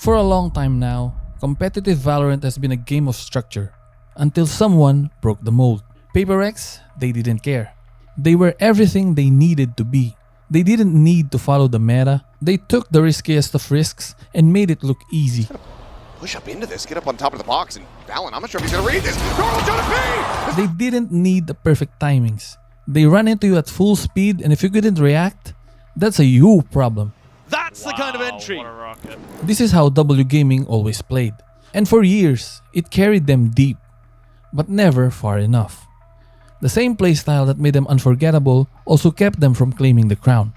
For a long time now, competitive Valorant has been a game of structure, until someone broke the mold. PaperX, they didn't care. They were everything they needed to be. They didn't need to follow the meta. They took the riskiest of risks and made it look easy. Push up into this, get up on top of the box, and Valen, I'm not sure if he's gonna read this. They didn't need the perfect timings. They ran into you at full speed, and if you couldn't react, that's a you problem. That's the kind of entry. What a rocket. This is how W Gaming always played. And for years, it carried them deep, but never far enough. The same playstyle that made them unforgettable also kept them from claiming the crown.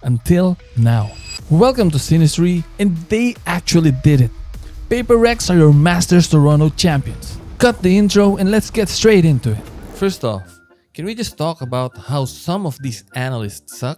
Until now. Welcome to Snstry, and they actually did it. PaperX are your Masters Toronto champions. Cut the intro and let's get straight into it. First off, can we just talk about how some of these analysts suck?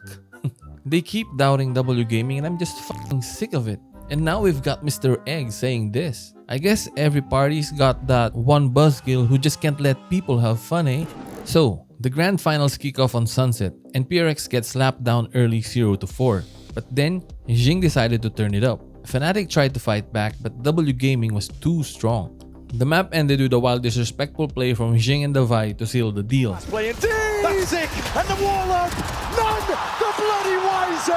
They keep doubting W Gaming and I'm just fucking sick of it. And now we've got Mr. Egg saying this. I guess every party's got that one buzzkill who just can't let people have fun, eh? So, the grand finals kick off on Sunset and PRX gets slapped down early 0-4. But then, Jing decided to turn it up. Fnatic tried to fight back but W Gaming was too strong. The map ended with a wild disrespectful play from Jing and Davai to seal the deal. Play indeed. That's sick. And the wall up. None the bloody wiser.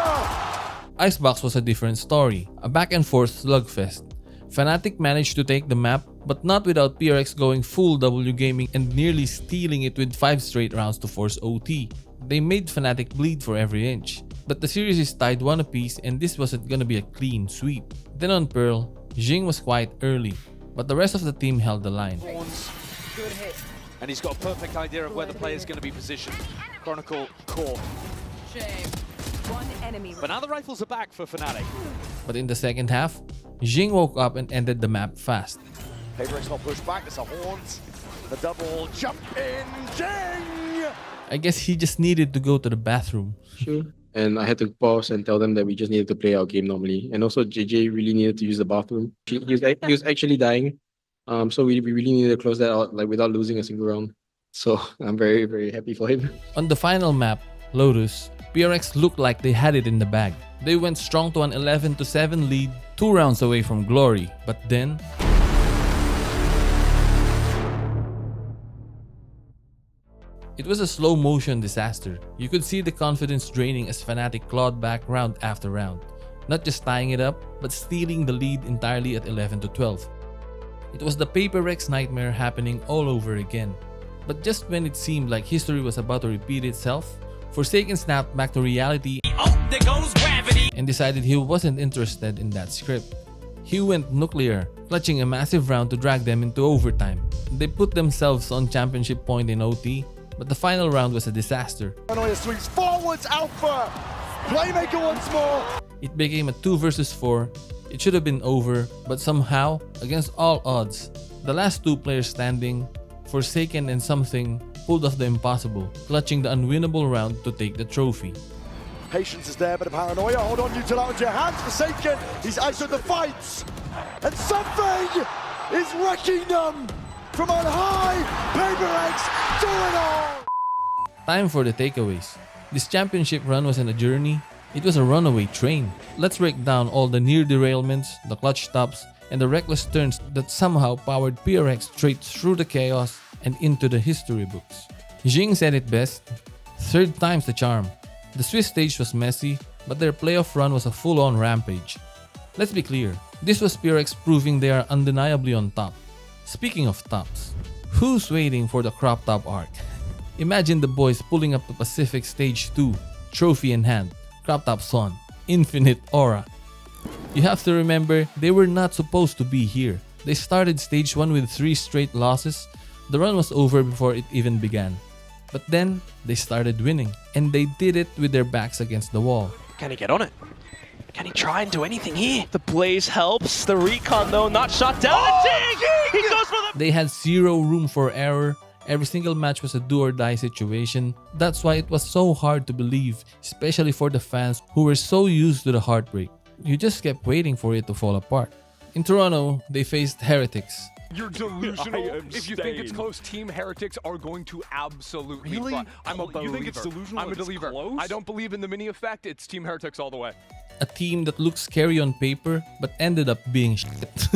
Icebox was a different story, a back and forth slugfest. Fnatic managed to take the map, but not without PRX going full W Gaming and nearly stealing it with 5 straight rounds to force OT. They made Fnatic bleed for every inch. But the series is tied 1 apiece and this wasn't gonna be a clean sweep. Then on Pearl, Jing was quite early, but the rest of the team held the line. Good hit. And he's got a perfect idea of where the player's going to be positioned. Chronicle core. Shame. One enemy. But now the rifles are back for Fnatic. But in the second half, Jing woke up and ended the map fast. PaperX not pushed back, it's a haunt. The double jump in, Jing! I guess he just needed to go to the bathroom. Sure. And I had to pause and tell them that we just needed to play our game normally. And also JJ really needed to use the bathroom. He was actually dying. So we really needed to close that out like without losing a single round. So I'm very, very happy for him. On the final map, Lotus, PRX looked like they had it in the bag. They went strong to an 11-7 lead, 2 rounds away from glory. But then... it was a slow motion disaster. You could see the confidence draining as Fnatic clawed back round after round. Not just tying it up, but stealing the lead entirely at 11-12. It was the PaperX nightmare happening all over again. But just when it seemed like history was about to repeat itself, Forsaken snapped back to reality There goes gravity. and decided he wasn't interested in that script. He went nuclear, clutching a massive round to drag them into overtime. They put themselves on championship point in OT, but the final round was a disaster. Paranoia sweeps forwards, Alpha! Playmaker once more! It became a 2 versus 4. It should have been over, but somehow, against all odds, the last 2 players standing, Forsaken and Something, pulled off the impossible, clutching the unwinnable round to take the trophy. Patience is there, but a Paranoia, hold on, you till out into your hands, Forsaken! He's out of the fights! And Something is wrecking them! From on high, PaperX, do it all! Time for the takeaways. This championship run wasn't a journey, it was a runaway train. Let's break down all the near derailments, the clutch stops, and the reckless turns that somehow powered PRX straight through the chaos and into the history books. Jing said it best, 3rd time's the charm. The Swiss stage was messy, but their playoff run was a full-on rampage. Let's be clear, this was PRX proving they are undeniably on top. Speaking of tops, who's waiting for the crop top arc? Imagine the boys pulling up to Pacific Stage 2, trophy in hand, crop tops on, infinite aura. You have to remember, they were not supposed to be here. They started Stage 1 with 3 straight losses. The run was over before it even began. But then, they started winning, and they did it with their backs against the wall. Can he get on it? Can he try and do anything here? The blaze helps. The recon though not shot down. He goes for the... They had 0 room for error. Every single match was a do or die situation. That's why it was so hard to believe, especially for the fans who were so used to the heartbreak. You just kept waiting for it to fall apart. In Toronto, they faced Heretics. You're delusional. If you think it's close, Team Heretics are going to absolutely Really? fly. I'm a believer. You think it's delusional? I'm a if it's believer. close? I don't believe in the mini effect. It's Team Heretics all the way. a team that looked scary on paper but ended up being shit.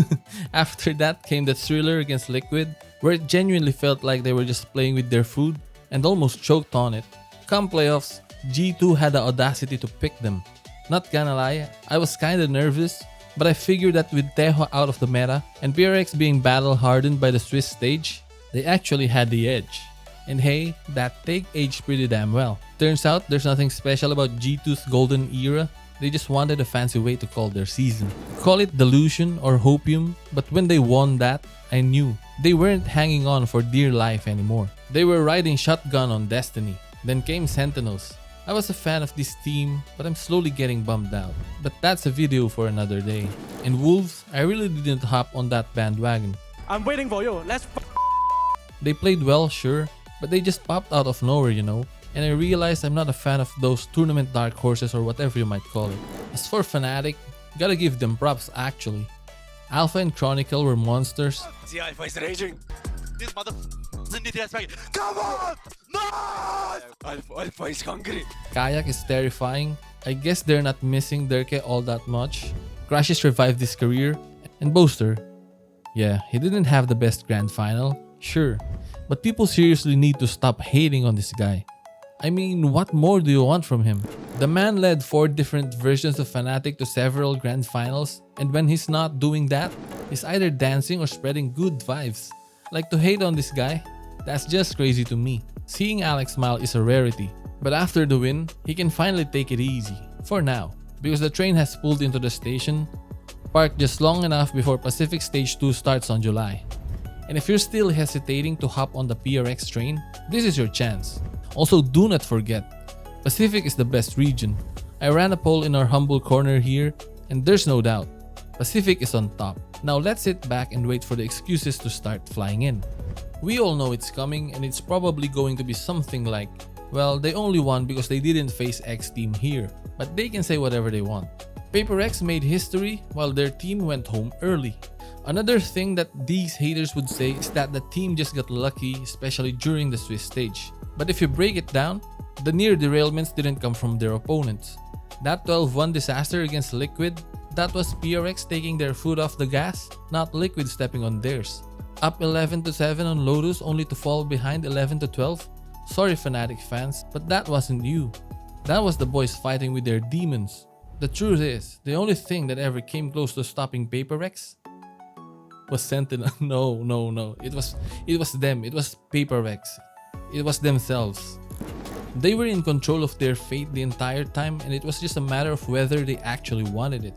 After that came the thriller against Liquid, where it genuinely felt like they were just playing with their food and almost choked on it. Come playoffs, G2 had the audacity to pick them. Not gonna lie, I was kinda nervous, but I figured that with Tejo out of the meta and PRX being battle hardened by the Swiss stage, they actually had the edge. And hey, that take aged pretty damn well. Turns out there's nothing special about G2's golden era, they just wanted a fancy way to call their season. Call it delusion or hopium, but when they won that, I knew they weren't hanging on for dear life anymore. They were riding shotgun on Destiny. Then came Sentinels. I was a fan of this team, but I'm slowly getting bummed out. But that's a video for another day. And Wolves, I really didn't hop on that bandwagon. I'm waiting for you. Let's They played well, sure, but they just popped out of nowhere, you know. And I realized I'm not a fan of those tournament dark horses or whatever you might call it. As for Fnatic, gotta give them props actually. Alpha and Chronicle were monsters. The Alpha is raging. This mother need respect. Come on! No! Alpha is hungry. Kayak is terrifying. I guess they're not missing Derke all that much. Crashes revived his career. And Boaster, yeah, he didn't have the best grand final, sure. But people seriously need to stop hating on this guy. I mean, what more do you want from him? The man led 4 different versions of Fnatic to several grand finals, and when he's not doing that, he's either dancing or spreading good vibes. Like, to hate on this guy, that's just crazy to me. Seeing Alecks smile is a rarity, but after the win, he can finally take it easy. For now, because the train has pulled into the station, parked just long enough before Pacific Stage 2 starts on July. And if you're still hesitating to hop on the PRX train, this is your chance. Also, do not forget, Pacific is the best region. I ran a poll in our humble corner here, and there's no doubt, Pacific is on top. Now let's sit back and wait for the excuses to start flying in. We all know it's coming, and it's probably going to be something like, well, they only won because they didn't face X team here, but they can say whatever they want. PaperX made history while their team went home early. Another thing that these haters would say is that the team just got lucky, especially during the Swiss stage. But if you break it down, the near derailments didn't come from their opponents. That 12-1 disaster against Liquid, that was PRX taking their foot off the gas, not Liquid stepping on theirs. Up 11-7 on Lotus only to fall behind 11-12? Sorry Fnatic fans, but that wasn't you. That was the boys fighting with their demons. The truth is, the only thing that ever came close to stopping PaperX was Sentinel. No. It was them. It was PaperX. It was themselves. They were in control of their fate the entire time, and it was just a matter of whether they actually wanted it.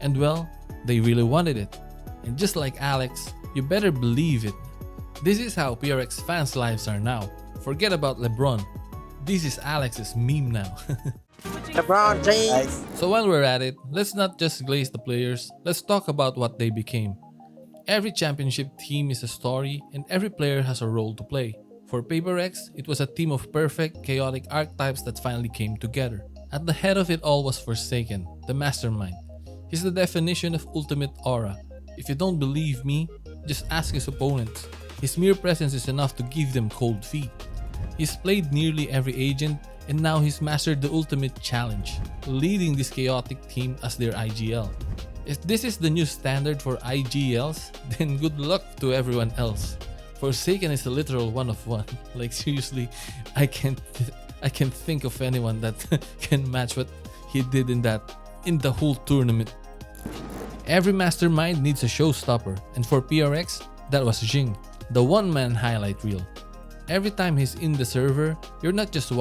And well, they really wanted it. And just like Alecks, you better believe it. This is how PRX fans' lives are now. Forget about LeBron. This is Alex's meme now. LeBron James. So while we're at it, let's not just glaze the players, let's talk about what they became. Every championship team is a story, and every player has a role to play. For PaperX, it was a team of perfect, chaotic archetypes that finally came together. At the head of it all was Forsaken, the mastermind. He's the definition of ultimate aura. If you don't believe me, just ask his opponents. His mere presence is enough to give them cold feet. He's played nearly every agent, and now he's mastered the ultimate challenge, leading this chaotic team as their IGL. If this is the new standard for IGLs, then good luck to everyone else. Forsaken is a literal one of one. Like seriously, I can't think of anyone that can match what he did in the whole tournament. Every mastermind needs a showstopper, and for PRX, that was Jing, the one-man highlight reel. Every time he's in the server, you're not just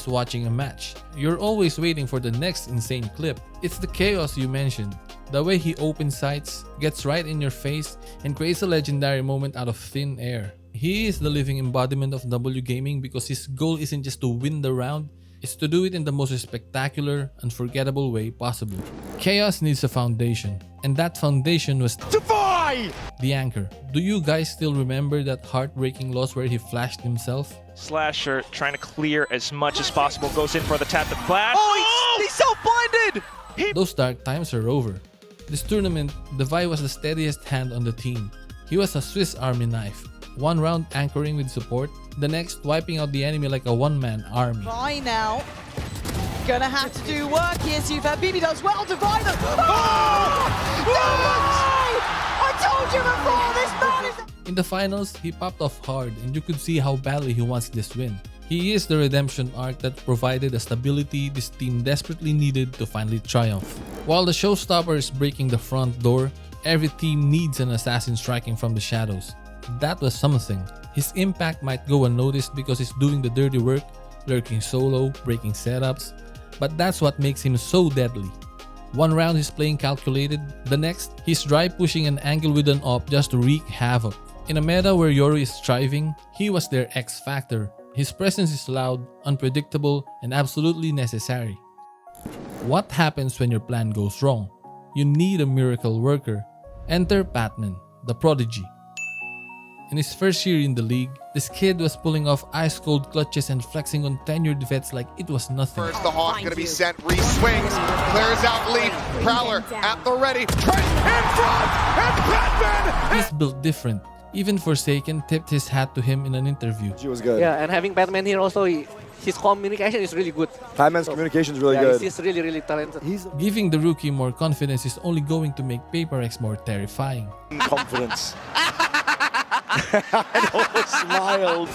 watching a match. You're always waiting for the next insane clip. It's the chaos you mentioned. The way he opens sights, gets right in your face, and creates a legendary moment out of thin air. He is the living embodiment of W gaming because his goal isn't just to win the round, it's to do it in the most spectacular, unforgettable way possible. Chaos needs a foundation, and that foundation was Defy! the anchor. Do you guys still remember that heartbreaking loss where he flashed himself? Slasher trying to clear as much as possible, goes in for the tap, the flash. Oh, he's self-blinded! Those dark times are over. This tournament, Devi was the steadiest hand on the team. He was a Swiss Army knife. One round anchoring with support, the next wiping out the enemy like a one-man army. Try now. gonna have to do work here. So BB does well to find them. Oh! I told you before, this man is... In the finals, he popped off hard and you could see how badly he wants this win. He is the redemption arc that provided the stability this team desperately needed to finally triumph. While the showstopper is breaking the front door, every team needs an assassin striking from the shadows. That was something. His impact might go unnoticed because he's doing the dirty work, lurking solo, breaking setups, but that's what makes him so deadly. One round he's playing calculated, the next he's dry pushing an angle with an op just to wreak havoc. In a meta where Yoru is thriving, he was their X factor. His presence is loud, unpredictable, and absolutely necessary. What happens when your plan goes wrong? You need a miracle worker. Enter Patman, the prodigy. In his first year in the league, this kid was pulling off ice-cold clutches and flexing on tenured vets like it was nothing. First, the Hawk gonna be sent, re-swings, clears out Leaf, Prowler at the ready, Trent in front, and Batman! He's built different. Even Forsaken tipped his hat to him in an interview. She was good. Yeah, and having Batman here also, his communication is really good. Batman's communication is really good. He's really, really talented. Giving the rookie more confidence is only going to make PaperX more terrifying. Confidence. I almost smiled.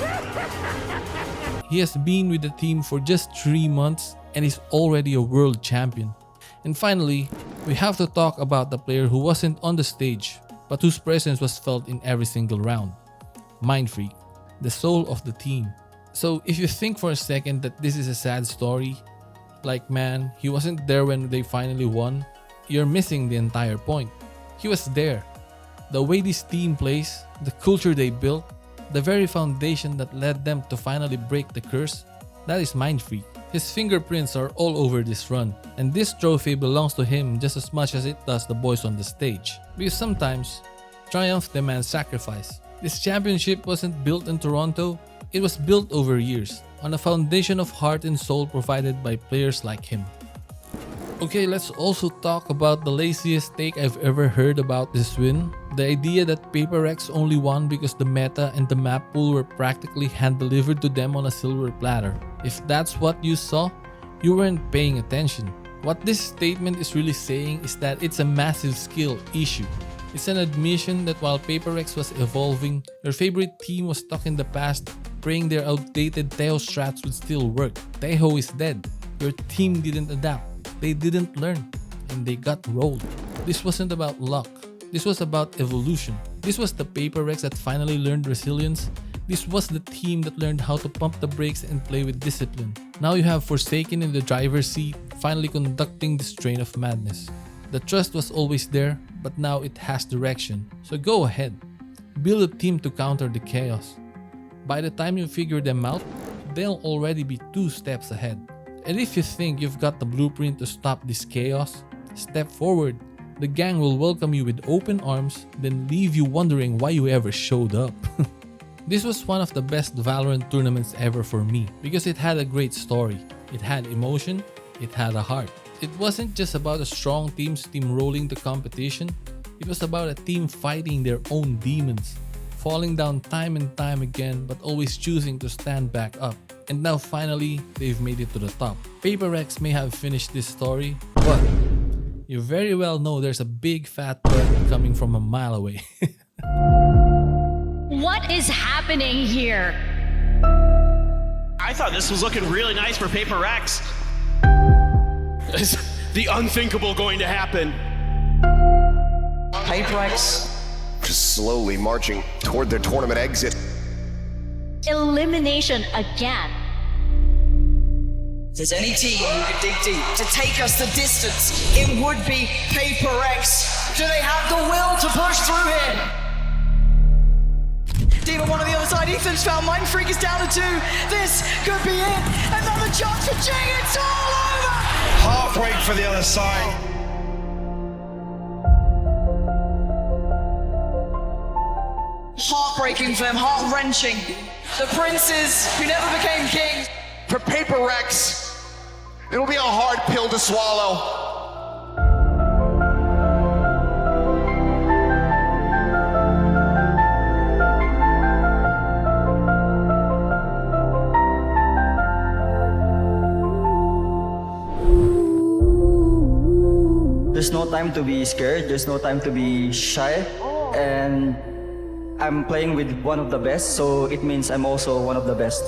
He has been with the team for just 3 months and is already a world champion. And finally, we have to talk about the player who wasn't on the stage, but whose presence was felt in every single round. Mindfreak, the soul of the team. So if you think for a second that this is a sad story, like man, he wasn't there when they finally won, you're missing the entire point. He was there. The way this team plays, the culture they built, the very foundation that led them to finally break the curse, that is Mindfreak. His fingerprints are all over this run, and this trophy belongs to him just as much as it does the boys on the stage. Because sometimes, triumph demands sacrifice. This championship wasn't built in Toronto, it was built over years, on a foundation of heart and soul provided by players like him. Okay, let's also talk about the laziest take I've ever heard about this win. The idea that PaperX only won because the meta and the map pool were practically hand-delivered to them on a silver platter. If that's what you saw, you weren't paying attention. What this statement is really saying is that it's a massive skill issue. It's an admission that while PaperX was evolving, your favorite team was stuck in the past, praying their outdated Teho strats would still work. Teho is dead. Your team didn't adapt. They didn't learn, and they got rolled. This wasn't about luck. This was about evolution. This was the PaperX that finally learned resilience. This was the team that learned how to pump the brakes and play with discipline. Now you have Forsaken in the driver's seat, finally conducting this train of madness. The trust was always there, but now it has direction. So go ahead. Build a team to counter the chaos. By the time you figure them out, they'll already be 2 steps ahead. And if you think you've got the blueprint to stop this chaos, step forward. The gang will welcome you with open arms, then leave you wondering why you ever showed up. This was one of the best Valorant tournaments ever for me because it had a great story. It had emotion, it had a heart. It wasn't just about a strong team steamrolling the competition, it was about a team fighting their own demons, falling down time and time again but always choosing to stand back up. And now finally, they've made it to the top. PaperX may have finished this story, but you very well know there's a big fat but coming from a mile away. What is happening here? I thought this was looking really nice for PaperX. Is the unthinkable going to happen? PaperX just slowly marching toward their tournament exit. Elimination again. If there's any team who could dig deep to take us the distance, it would be PaperX. Do they have the will to push through here? Demon one on the other side, Ethan's found Mindfreak is down to 2. This could be it. Another chance for Jing, it's all over! Heartbreak for the other side. Heartbreaking for them, heart-wrenching. The princes who never became kings. For PaperX, it'll be a hard pill to swallow. There's no time to be scared, there's no time to be shy, and I'm playing with one of the best, so it means I'm also one of the best.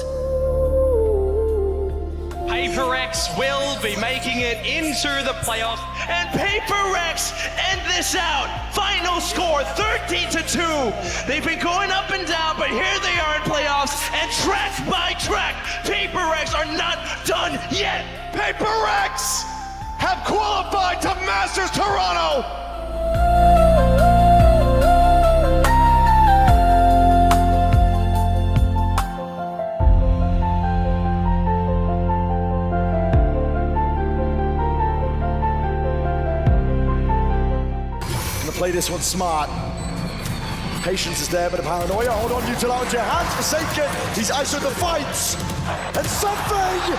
PaperX will be making it into the playoffs, and PaperX end this out. Final score 30-2. They've been going up and down, but here they are in playoffs, and track by track, PaperX are not done yet. PaperX have qualified to Masters Toronto. Play this one smart. Patience is there, but a paranoia. Hold on, Util out of your hands. Forsaken. He's ISO'd the fights. And something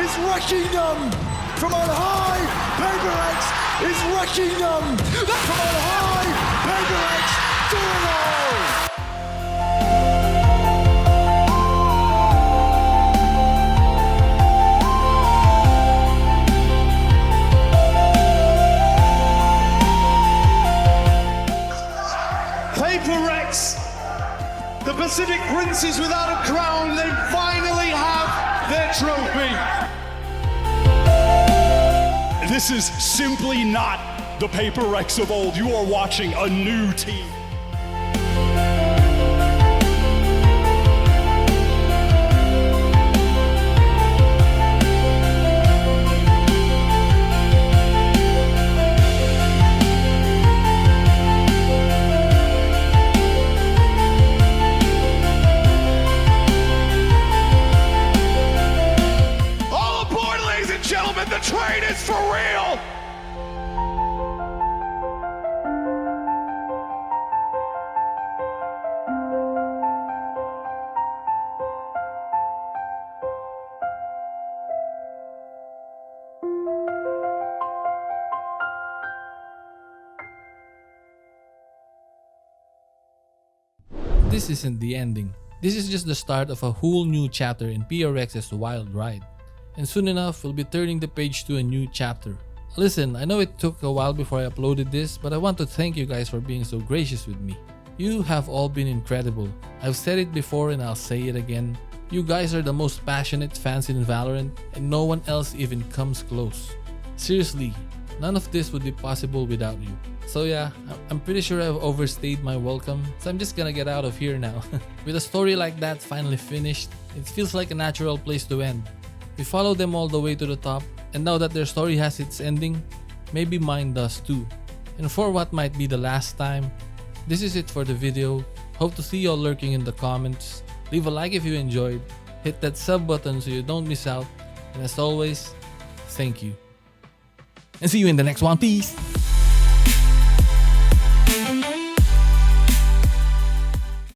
is wrecking them from on high. PaperX is wrecking them from on high. PaperX do it all. PaperX, the Pacific Princes without a crown, they finally have their trophy. This is simply not the PaperX of old. You are watching a new team. The train is for real! This isn't the ending. This is just the start of a whole new chapter in PRX's wild ride. And soon enough, we'll be turning the page to a new chapter. Listen, I know it took a while before I uploaded this, but I want to thank you guys for being so gracious with me. You have all been incredible. I've said it before and I'll say it again. You guys are the most passionate fans in Valorant, and no one else even comes close. Seriously, none of this would be possible without you. So yeah, I'm pretty sure I've overstayed my welcome, so I'm just gonna get out of here now. With a story like that finally finished, it feels like a natural place to end. We followed them all the way to the top, and now that their story has its ending, maybe mine does too. And for what might be the last time, this is it for the video. Hope to see y'all lurking in the comments. Leave a like if you enjoyed, hit that sub button so you don't miss out, and as always, thank you. And see you in the next one, peace!